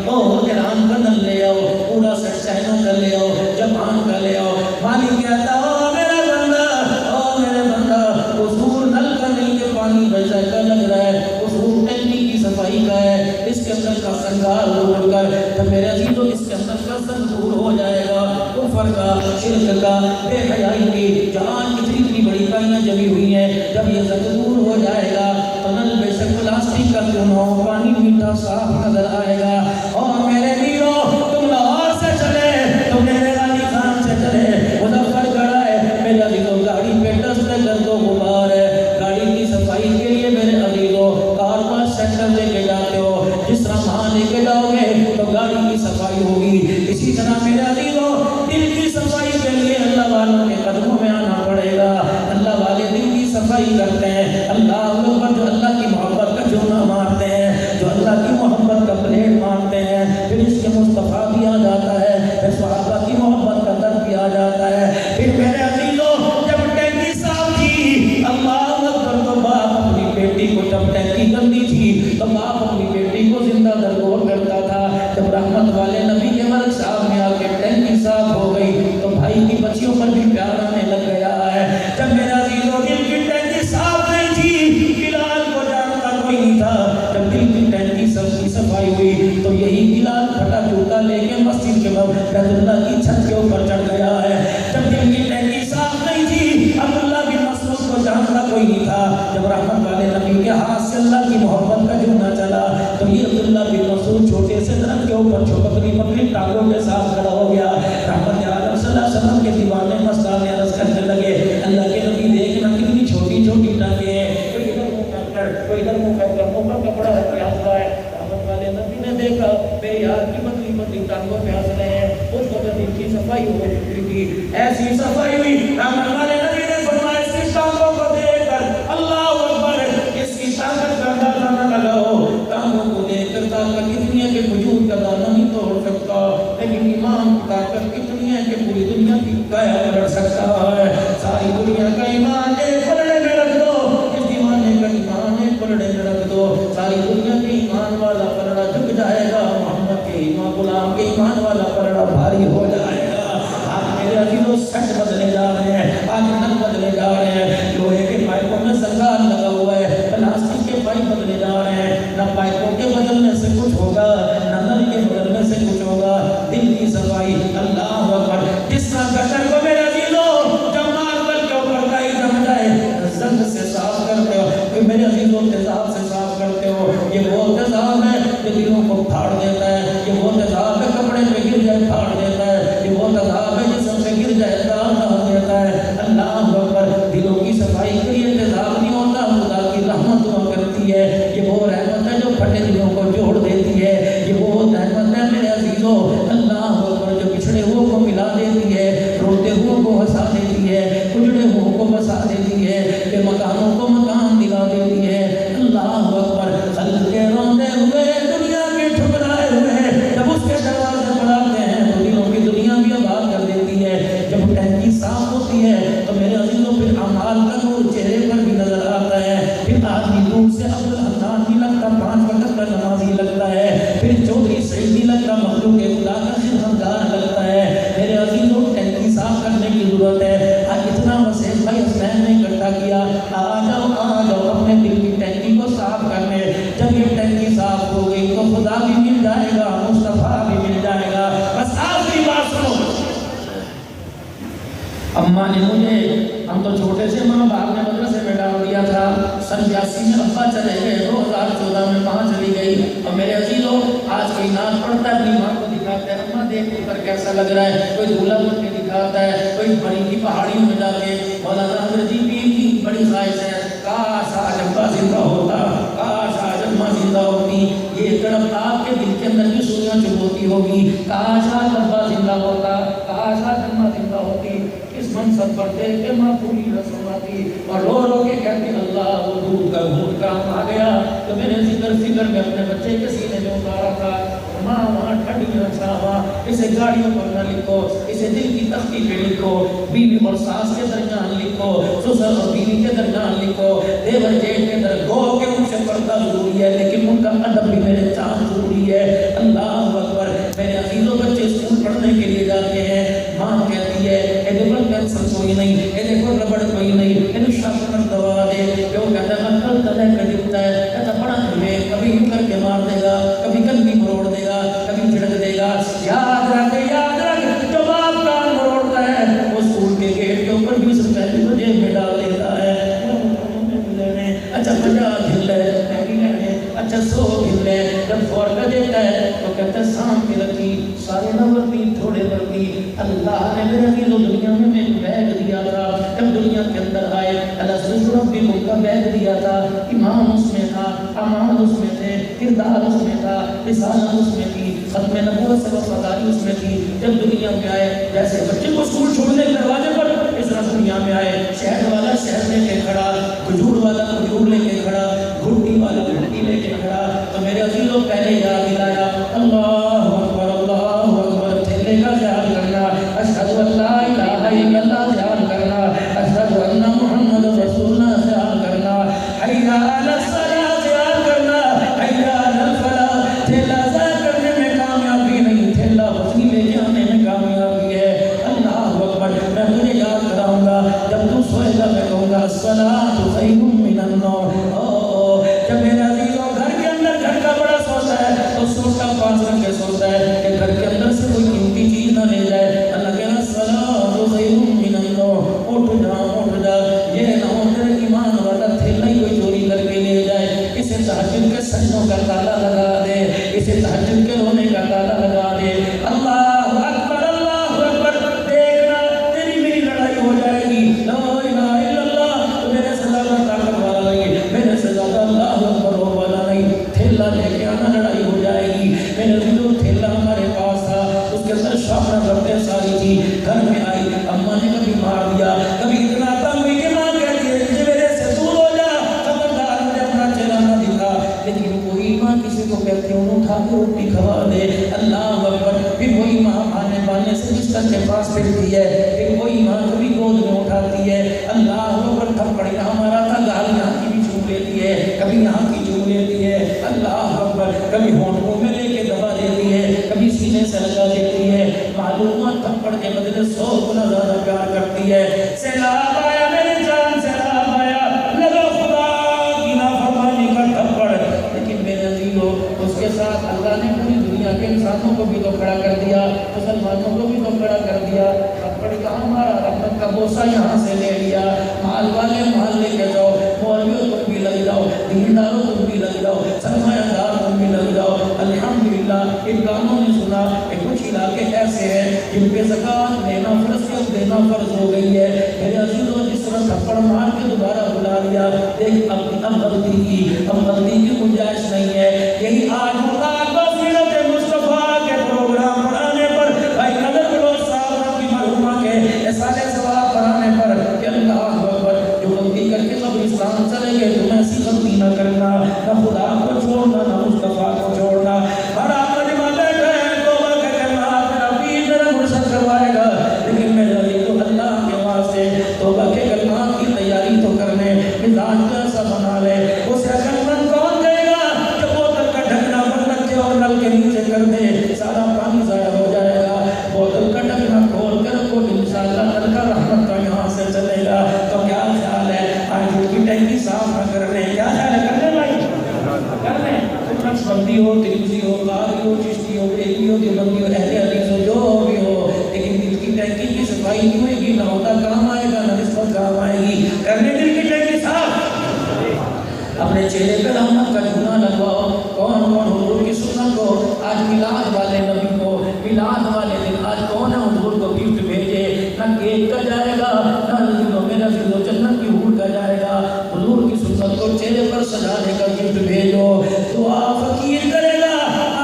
ایران کا نل لے آؤ، پورا سیٹ چائنا کا لے آؤ، جاپان کا لے آؤ. مالک کہتا او میرا بندہ، او میرے بندہ، اصول نل کا نہیں کہ پانی ویسا کا لگ رہا ہے، اصول ٹینکی کی صفائی کا ہے. اس کے اندر کا سنگار روڑ کر تو میرے عزیزوں اس کے اندر کا سن دور ہو جائے گا. کفر کا، شرک کا، بے حیائی کی جان اتنی بڑی کائیاں جمی ہوئی ہیں. جب یہ سن دور ہو جائے گا تو نل بے شک پلاسٹک کا کیوں نہ ہو، پانی میٹھا صاف نظر آئے گا. اور میرے ویرو تم لاہور سے چلے، تم میرے علی خان سے چلے، مظفر گڑھ ہے، میرے عزیزوں گاڑی پہ ڈسٹ گرد و غبار ہے. گاڑی کی صفائی کے لیے میرے عزیزوں کار واش سینٹر لے کے جاتے ہو. جس طرح وہاں لے کے جاؤ گے تو گاڑی کی صفائی ہوگی. اسی طرح میرے عزیزوں دل کی صفائی کے لیے اللہ والوں کے قدموں میں آنا پڑے گا. اللہ والے دل کی صفائی کرتے ہیں. اللہ اکبر. جو اللہ کی محبت کا چونا مارتے ہیں، جو اللہ کی محبت کا پلیٹ مارتے ہیں، پھر اس کے مصطفیٰ بھی آ جاتا ہے، پھر صحابہ کی محبت کا درد بھی آ جاتا ہے. پھر میرے عزیزوں جب ٹینکی صاف تھی، اللہ اکبر، تو باپ اپنی بیٹی کو، جب ٹینکی گندی تھی تو باپ اپنی بیٹی کو زندہ درگور کرتا تھا. جب رحمت والے نبی کے ملک صاحب میں آ کے ٹینکی صاف ہو گئی تو بھائی کی بچیوں پر بھی پیار آنے لگ گیا ہے. جب میرے عزیزوں دل کی ٹینکی صاف نہیں تھی، بلال کو جانتا کوئی نہیں تھا. جب دل کی ٹینکی سب کی صفائی ہوئی تو یہی بلال پھٹا جوتا لے کے مسجد کے بیت اللہ کی چھت کے اوپر چڑھ گیا ہے. جب دل کی ٹینکی صاف نہیں تھی، عبداللہ بن مسعود کو جانتا کوئی نہیں تھا. جب رحمت والے نبی کے ہاتھ سے اللہ کی محبت کا جونا چلا تو یہ عبداللہ بن مسعود چھوٹے سے درخت کے اوپر پکڑی ٹانگوں کے ساتھ کھڑا ہو گیا. رحمت عالم صلی اللہ علیہ وسلم کے دیوانے مستان عرض کرنے لگے، اللہ کے نبی دیکھنا کتنی چھوٹی چھوٹی ٹانگیں ہیں. کوئی ادھر منہ کر کر، کوئی ادھر منہ کر کر، منہ پر کپڑا رکھ کے ہنستا ہے. رحمت والے نبی نے دیکھا میرے یار کی پتلی پتلی ٹانگوں پہ ہنس رہے ہیں. اس وقت ان کی صفائی ہو چکی تھی، ایسی صفائی ہوئی. رحمت والے نبی نے فرمایا اس کی ٹانگوں کو دیکھ کر اللہ اکبر، اس کی طاقت کا اندازہ نہ لگاؤ. ٹانگوں کو دیکھ کر طاقت کتنی ہے کہ وجود کا دانہ نہیں توڑ سکتا، لیکن ایمان کی طاقت کتنی ہے کہ پوری دنیا کی کایا پلٹ سکتا ہے. ساری دنیا کا ایمان ایک پلڑے میں رکھ دو، اس دیوانے کا ایمان ایک پلڑے میں رکھ دو، ساری دنیا کے ایمان والا پلڑا جھک جائے گا. محمد کے ایمان، غلام کے ایمان والا پلڑا بھاری ہو جائے گا. آج میرے عزیزوں سچ بدلے جا رہے ہیں، آج نل بدلے جا رہے ہیں. لوہے کے پائپوں میں سنگار لگا ہوا ہے، پلاسٹک کے پائپ بدلے جا رہے ہیں. نہ پائپوں کے بدلنے سے کچھ ہوگا، نہ نل کے بدلنے سے کچھ ہوگا. دل کی صفائی اللہ اکبر. جس طرح گٹر کو میرے عزیزوں جب ماربل کے اوپر کائی جم جائے زنگ سے صاف کرتے ہو، کہ میرے عزیزوں تیزاب سے صاف کرتے ہو. یہ وہ تیزاب ہے جو دلوں کو پھاڑ دیتا ہے. یہ وہ تیزاب ہے کپڑے پہ گر جائے پھاڑ دیتا ہے. یہ وہ تیزاب ہے جسم پہ گر جائے داغ ڈال دیتا ہے. اللہ اکبر. دلوں کی صفائی کے لیے تیزاب نہیں ہوتا، خدا کی رحمت ہوا کرتی ہے. یہ وہ رحمت ہے جو پھٹے دلوں کو جوڑ دیتی ہے. یہ وہ رحمت ہے میرے عزیزوں اللہ اکبر جو بچھڑے ہوئے کو ملا دیتی ہے، روتے ہوئے کو ہنسا دیتی ہے، اجڑے ہوئے کو بسا دیتی ہے، کہ مکانوں کو مکان دلا دیتی ہے. اللہ نے مجھے، ہم تو چھوٹے سے ماں باپ نے مدرسے میں ڈال دیا تھا، سن 82 میں ابا چلے گئے، 2014 میں ماں چلی گئی، اور میرے عزیزوں آج کوئی نعت پڑھتا ہے اپنی ماں کو دکھاتا ہے، اماں دیکھ کر کیسا لگ رہا ہے، کوئی دھولا بن کے دکھاتا ہے، کوئی بڑی کی پہاڑیوں میں جا کے مولانا حضرت جی پیر کی بڑی خواہش ہے، کاش آج ابا زندہ ہوتا، کاش آج اماں زندہ ہوتی، یہ تڑپ آپ کے دل کے اندر کی سوئیاں چبھوتی ہوگی، کاش آج ابا زندہ ہوتا، کاش آج اماں زندہ ہوتی، اس منصب پر دیکھ کے ماں پوری نہ سماتی اور رو رو کے کہتی اللہ وہ دودھ کا گھونٹ کام آ گیا تو میں نے فکر میں اپنے بچے کے سینے میں اتارا تھا، ماں وہاں ٹھنڈیاں چھاواں، اسے گاڑیوں پر نہ لکھو، اسے دل کی تختی پہ لکھو، بیوی اور ساس کے درمیان لکھو، سسر اور بیوی کے درمیان لکھو، دیور جیٹھ کے در گو کے ان سے پردہ ضروری ہے لیکن ان کا ادب بھی میرے چاند ضروری ہے، اللہ اکبر، میرے عزیزوں بچے اسکول پڑھنے کے لیے جاتے ہیں، ماں کہتی ہے پینسل کوئی نہیں، دیکھو ربڑ کوئی نہیں، شاپنر دوا دے، جو کہتا ہے عقل تلے پہ دکھتا ہے، کہتا پڑھا تمہیں کبھی یوں کر کے مار دے گا، کبھی کندھی مروڑ دے گا، کبھی جھڑک دے گا، یاد رکھ جو باپ کان مروڑتا ہے وہ اسکول کے گیٹ کے اوپر 20 روپے بھی تو جیب میں ڈال دیتا ہے، اچھا 50 گھل لے میگی لینے، اچھا 100 گھل لے، جب فورکا دیتا ہے تو کہتا ہے سام کی رکھی سارے نہ ورتی تھوڑے ورتی، اللہ نے میرے عزیزوں دنیا میں ایک بیگ دیا تھا، جب دنیا کے اندر آئے اللہ بھی ان کا بیگ دیا تھا، ایمان اس میں تھا، امان اس میں تھے، کردار اس میں تھا، رسالت اس میں تھی، ختم نبوت سے وفاداری اس میں تھی، جب دنیا میں آئے جیسے بچے کو اسکول چھوڑنے کے دروازے پر اس طرح دنیا میں آئے، شہد والا شہد لے کے کھڑا، کھجور والا کھجور لے کے کھڑا، گھٹی والا گھٹی لے کے کھڑا، تو میرے عزیزوں پہلے یاد دلایا اللہ اکبر اللہ اکبر، تھیلے کا خیال کرنا، اشہد ان لا الہ الا اللہ خیال کرنا، اشہد ان محمد رسول اللہ خیال کرنا، حی علی الصلاۃ خیال کرنا، حی علی الفلاح، تھیلا ضائع کرنے میں کامیابی نہیں، تھیلا وزنی لے کے آنے میں کامیابی ہے، اللہ اکبر، میں تجھے یاد کراؤں گا، جب تو سوئے گا میں کہوں گا الصلاۃ خیر من النوم، جب میرے عزیزوں گھر کے اندر گھر کا بڑا سوچتا ہے تو سوچتا پاس رکھ کے سوچتا ہے کہ گھر کے اندر سے کوئی قیمتی چیز نہ لے جائے، اللہ کہنا الصلاۃ خیر من النوم، اٹھ جا، یہ نہ ہو تیرے ایمان والا تھیلا ہی کوئی چوری کر کے لے جائے، اسے تہجد کے سجدوں کا تالا لگا دے، اسے تہجد کے رونے کا تالا لگا دے، اللہ اکبر، دیکھنا تیری میری لڑائی ہو جائے گی، لا الہ الا اللہ، تو میرے سے زیادہ طاقت والا نہیں، میرے سے زیادہ اللہ اکبر والا نہیں، تھیلا لے کے آنا لڑائی ہو جائے گی، میرے جو تھیلا ہمارے پاس تھا اس کے اندر شاپنا کرتے ساری تھی، گھر میں آئی اماں نے کبھی مار دیا، کبھی اتنا تنگ ہوئی کہ ماں کہتی ہے کہ میرے سے دور ہو جا، خبردار مجھے اپنا چہرہ نہ دکھا، لیکن وہی ماں کسی کو کہتی ہے انہوں اٹھا کے روٹی کھوا دے، اللہ اکبر، پھر وہی ماں آنے بانے سے بستر کے پاس پھرتی ہے، پھر وہی ماں کبھی گود میں اٹھاتی ہے، اللہ اکبر، تھپڑ یہاں مارا تھا گال یہاں کی بھی چوم لیتی ہے، کبھی یہاں کی چوم لیتی ہے، اللہ اکبر، کبھی ہونٹوں میں لے کے دبا دیتی ہے، کبھی سینے سے لگا دیتی ہے، معلومات تھپڑ کے بدلے 100 گنا زیادہ پیار کرتی ہے، سیلاب آیا میرے جان، سیلاب آیا، لگا خدا کی نافرمانی کا تھپڑ، لیکن میرے عزیزو اس کے ساتھ اللہ نے پوری دنیا کے انسانوں کو بھی تو کھڑا کر دیا، مسلمانوں کو بھی تو کھڑا کر دیا، تھپڑ کا ہمارا رحمت کا بوسہ یہاں سے لے لیا، مال والے مال لے کے جاؤ، مولویوں تم بھی لگ جاؤ، دینداروں تم بھی لگ جاؤ، سرمایہ دار تم بھی لگ جاؤ، الحمدللہ ان کاموں نے سنا کہ کچھ علاقے ایسے ہیں جن پہ زکوٰۃ دینا فرض دینا فرض ہو گئی ہے، میرے عزیزوں جس طرح تھپڑ مار کے دوبارہ بلا لیا، دیکھ اب غلطی کی گنجائش نہیں ہے، یہی آج ہوگا سیرت مصطفیٰ کے پروگرام پڑھانے پر، بھائی نظر بلوچ صاحب کی مرحومہ کے احسان ثواب پڑھانے پر کہ اللہ اکبر، جو غلطی کر کے قبرستان چلے گئے تم ایسی غلطی نہ کرنا، نہ خدا کو چھوڑنا نہ مصطفیٰ کو چھوڑنا، ہر آپ مجمع بیٹھے ہیں توبہ کا کرنا، میرا پیر میرا مرشد کروائے گا، لیکن میرے علی تو اللہ کے واسطے توبہ کے کلمات کی تیاری تو کرنے، مزاج جیسا بنا لے، اسے عقلمند کون کہے گا کہ بوتل کا ڈھکنا بند رکھے اور نل کے نیچے کر دے، سارا پانی ضائع ہو جائے گا، بوتل کا ڈھکنا کھول کر رکھو، انشاءاللہ نل کا رحمت کا یہاں سے چلے گا، تو کیا خیال ہے آج کی ٹینکی صاف نہ کرنے، کیا خیال ہے کرنے بھائی کرنے، نقشبندی ہو، ترمذی ہو، قاری ہو، چشتی ہو، بریلوی ہو، دیوبندی ہو، اہل حدیث ہو، جو بھی ہو، لیکن دل کی ٹینکی کی صفائی نہیں ہوئے گی نہ ہوتا کام آئے چہرے پہ رحمت کا جھونا لگواؤ. کون کون حضور کی سنت کو آج میلاد والے نبی کو میلاد والے دن آج کون ہے حضور کو گفٹ بھیجے؟ نہ کیک کا جائے گا نہ میرا ذکر جنت کی حور کا جائے گا. حضور کی سنت کو چہرے پر سجانے کا گفٹ بھیجو. دعا فقیر کرے گا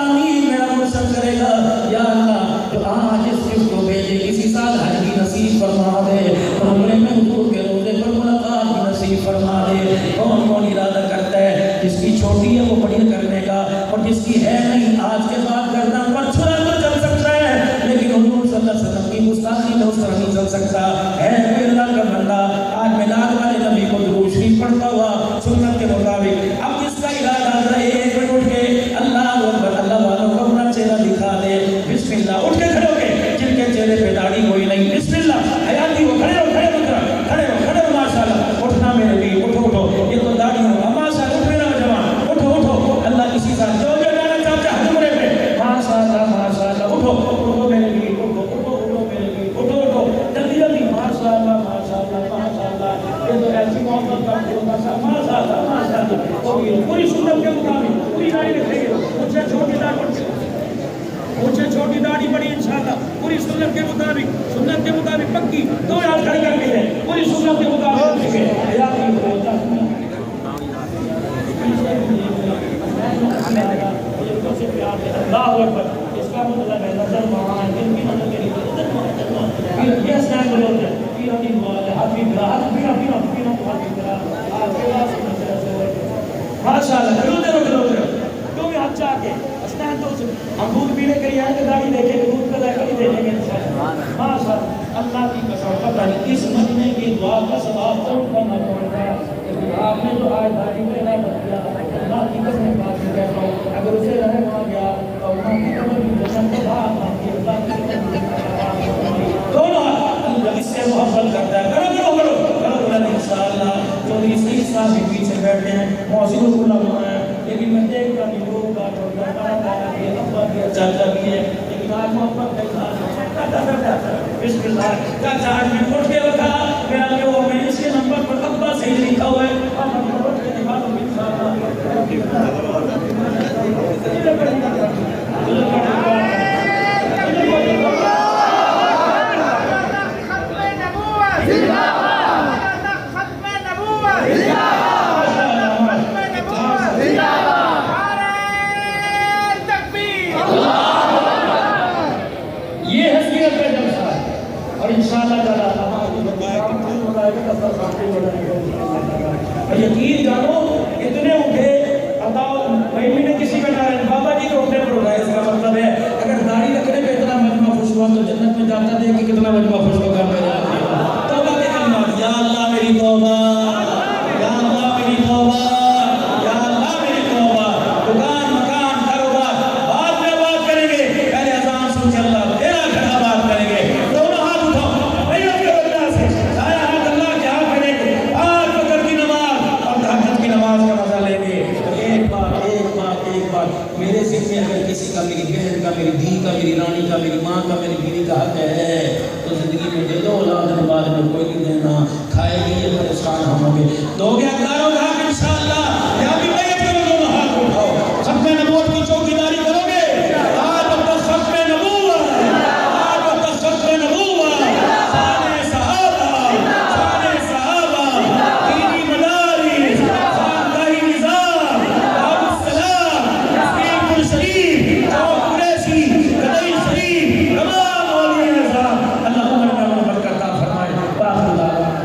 آمین میرا مرشد کرے گا. یا اللہ جو آج اس گفٹ کو بھیجے کسی سال حج کی نصیب فرما دے اور عمرے میں حضور کے روزے پر ملاقات کی نصیب فرما دے. کون کون ارادہ کرتا ہے جس کی چھوٹی ہے وہ بڑی کرنے کا اور جس کی ہے نہیں آج کے بعد کرنا پر چھڑا تو چل سکتا ہے لیکن حضور صلی اللہ علیہ وسلم کی گستاخی میں اس طرح نہیں چل سکتا ہے. کوئی اللہ کا بندہ آج میلاد والے نبی کو درود شریف پڑھتا ہوا سنت کے مطابق اب جس کا ارادہ ہے ایک منٹ اٹھ کے اللہ اکبر اللہ والوں کو اپنا چہرہ دکھا دے. بسم اللہ اٹھ کے کھڑے ہو کے جن کے چہرے پہ داڑھی کوئی نہیں بسم اللہ حیاتی ہو کھڑے ہو کھڑے ہو کھڑے ہو کھڑے ہو ماشاءاللہ اٹھنا میرے بھی اٹھو اٹھو یہ تو داڑھی ہو ماشاءاللہ اٹھ میرا جوان اٹھو اٹھو اللہ کسی کا جو جانا چاہتا ہے عمرے پہ ماشاءاللہ اٹھو اٹھو میرے بھی اٹھو اٹھو اٹھو میرے بھی اٹھو اٹھو جلدی جلدی ماشاءاللہ یہ تو ایسی محبت کا ہوتا سا ماشاءاللہ پوری سنت کے مطابق پوری داڑھی رکھیں گے مجھے چھوٹی داڑھی پڑی انشاءاللہ پوری سنت کے مطابق پکی دو ہاتھ کھڑے کر کے ہیں پوری سنت کے مطابق اللہ اکبر. اس کا مطلب ہے نظر وہاں دل کی نظر کے لیے یہ اسلام بولتے ہیں ماشاءاللہ کیوں بھی ہاتھ چاہ کے اسنان تو ہم دودھ پینے کے لیے آئے تو داڑھی دیکھیں گے دودھ کا ذائقہ نہیں دیں گے ماشاءاللہ. اللہ کی قسم پتہ نہیں اس مہینے کی دعا کا ثواب کون کرنا پڑتا ہے لیکن آپ نے جو آج داڑھی پہ نہ کیا اللہ کی قسم بات میں کہتا ہوں اگر اسے رہے وہاں گیا تو اللہ کی قسم کی جنت کے بعد دونوں اس سے محبت کرتا ہے. کرو انشاءاللہ جو صحیح صاحب بھی پیچھے بیٹھے ہیں موسیقی کو لگا ہے لیکن میں دیکھتا بھی لوگ کا ابا بھی چاچا بھی ہے لیکن آج محبت بسم اللہ چاچا آج میں اٹھ کے رکھا میں اس کے نمبر پر ابا صحیح لکھا ہوا ہے یقین جانو اتنے اٹھے نے کسی کا نہ بابا جی کو اٹھنے پر اٹھائے. اس کا مطلب ہے اگر داڑھی رکھنے پہ اتنا مجمع خوش ہوا تو جنت میں جاتا دیکھ کے کتنا مجمع خوش ہوگا. توبہ کے کلمات یا اللہ میری توبہ یا اللہ میری توبہ یا اللہ میری توبہ. دکان مکان کاروبار بعد میں بات کریں گے پہلے اذان سن کے اللہ تیرا گھر بات کریں گے. دونوں ہاتھ اٹھاؤ نیت کے وجہ سے سایہ ہاتھ اللہ کے ہاتھ کریں گے. آج فجر کی نماز اور تہجد کی نماز کا مزہ لیں گے. ایک بات میرے ذہن میں اگر کسی کا میری بہن کا میری دھی کا میری رانی کا میری ماں کا میری بیوی کا حق ہے تو زندگی میں دے دو. اولاد کے بعد میں کوئی نہیں دینا. کھائے گی یہ پریشان ہم ہوں گے. دو گے اقداروں کا حق انشاءاللہ. یا بھی میں کرو دونوں ہاتھ اٹھاؤ. ختم نبوت کی چوکیداری کرو گے. آج اب تک ختم نبوت آج اب تک ختم نبوت صحابہ دینی مدارس خانقاہی نظام عبدالسلام اسکیم شریف چوک قریشی گدئی شریف تمام اولیاء نظام اللہ عمر میں برکت عطا فرمائے. باخر دعوانا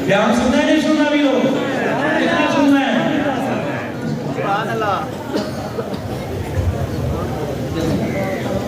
بیان سننا ہے نہیں سننا بھی لوگ کتنا سننا ہے؟ سبحان اللہ.